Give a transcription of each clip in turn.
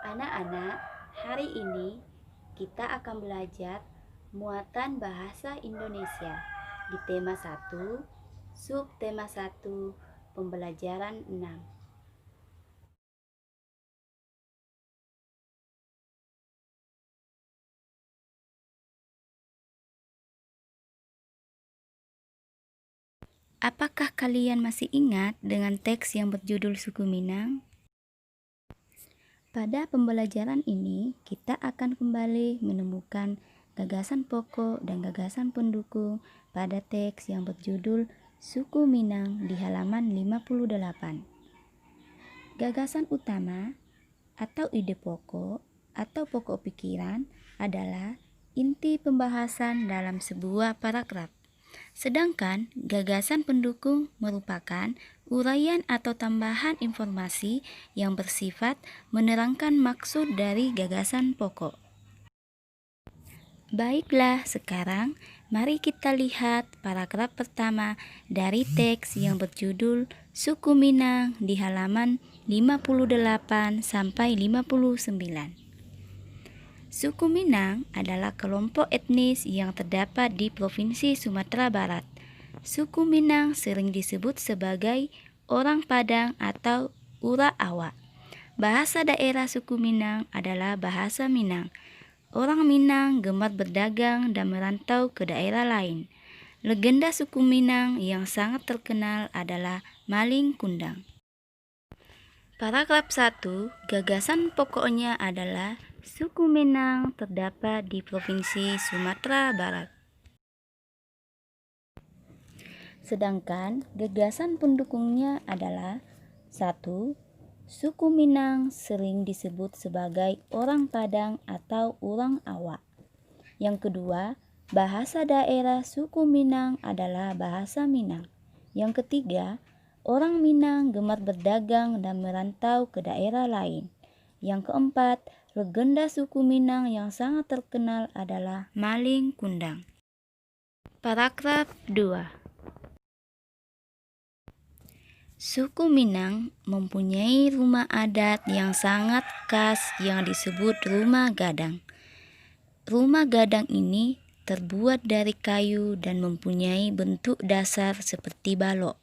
Anak-anak, hari ini kita akan belajar muatan bahasa Indonesia di tema 1, subtema 1, pembelajaran 6. Apakah kalian masih ingat dengan teks yang berjudul Suku Minang? Pada pembelajaran ini, kita akan kembali menemukan gagasan pokok dan gagasan pendukung pada teks yang berjudul Suku Minang di halaman 58. Gagasan utama atau ide pokok atau pokok pikiran adalah inti pembahasan dalam sebuah paragraf. Sedangkan gagasan pendukung merupakan uraian atau tambahan informasi yang bersifat menerangkan maksud dari gagasan pokok. Baiklah, sekarang mari kita lihat paragraf pertama dari teks yang berjudul Suku Minang di halaman 58 sampai 59. Suku Minang adalah kelompok etnis yang terdapat di Provinsi Sumatera Barat. Suku Minang sering disebut sebagai orang Padang atau Ura Awak. Bahasa daerah suku Minang adalah bahasa Minang. Orang Minang gemar berdagang dan merantau ke daerah lain. Legenda suku Minang yang sangat terkenal adalah Maling Kundang. Paragraf 1, gagasan pokoknya adalah suku Minang terdapat di Provinsi Sumatera Barat. Sedangkan gagasan pendukungnya adalah 1. Suku Minang sering disebut sebagai orang Padang atau orang Awak. Yang kedua, bahasa daerah suku Minang adalah bahasa Minang. Yang ketiga, orang Minang gemar berdagang dan merantau ke daerah lain. Yang keempat, legenda suku Minang yang sangat terkenal adalah Maling Kundang. Paragraf 2. Suku Minang mempunyai rumah adat yang sangat khas yang disebut rumah gadang. Rumah gadang ini terbuat dari kayu dan mempunyai bentuk dasar seperti balok.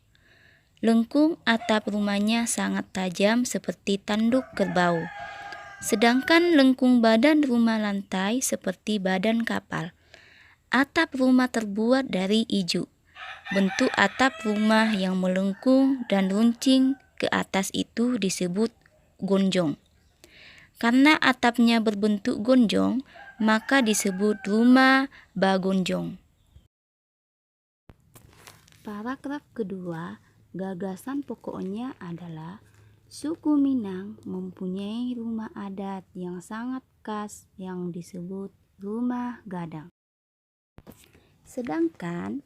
Lengkung atap rumahnya sangat tajam seperti tanduk kerbau. Sedangkan lengkung badan rumah lantai seperti badan kapal. Atap rumah terbuat dari ijuk. Bentuk atap rumah yang melengkung dan runcing ke atas itu disebut gonjong. Karena atapnya berbentuk gonjong, maka disebut rumah bagonjong. Paragraf kedua, gagasan pokoknya adalah suku Minang mempunyai rumah adat yang sangat khas yang disebut rumah gadang. Sedangkan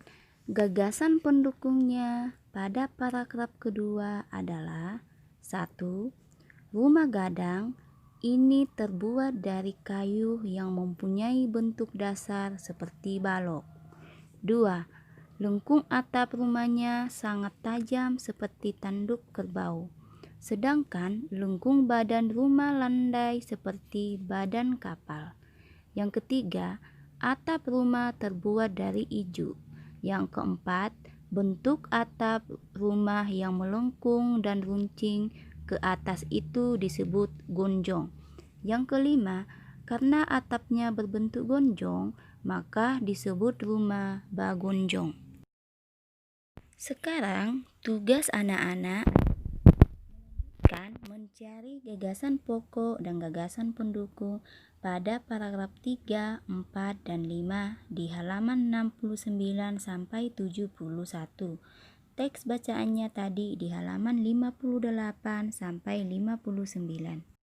gagasan pendukungnya pada paragraf kedua adalah 1. Rumah gadang ini terbuat dari kayu yang mempunyai bentuk dasar seperti balok. 2. Lengkung atap rumahnya sangat tajam seperti tanduk kerbau. Sedangkan lengkung badan rumah landai seperti badan kapal. Yang ketiga, atap rumah terbuat dari ijuk. Yang keempat, bentuk atap rumah yang melengkung dan runcing ke atas itu disebut gonjong. Yang kelima, karena atapnya berbentuk gonjong, maka disebut rumah bagonjong. Sekarang, tugas anak-anak mencari gagasan pokok dan gagasan pendukung pada paragraf 3, 4, dan 5 di halaman 69 sampai 71. Teks bacaannya tadi di halaman 58 sampai 59.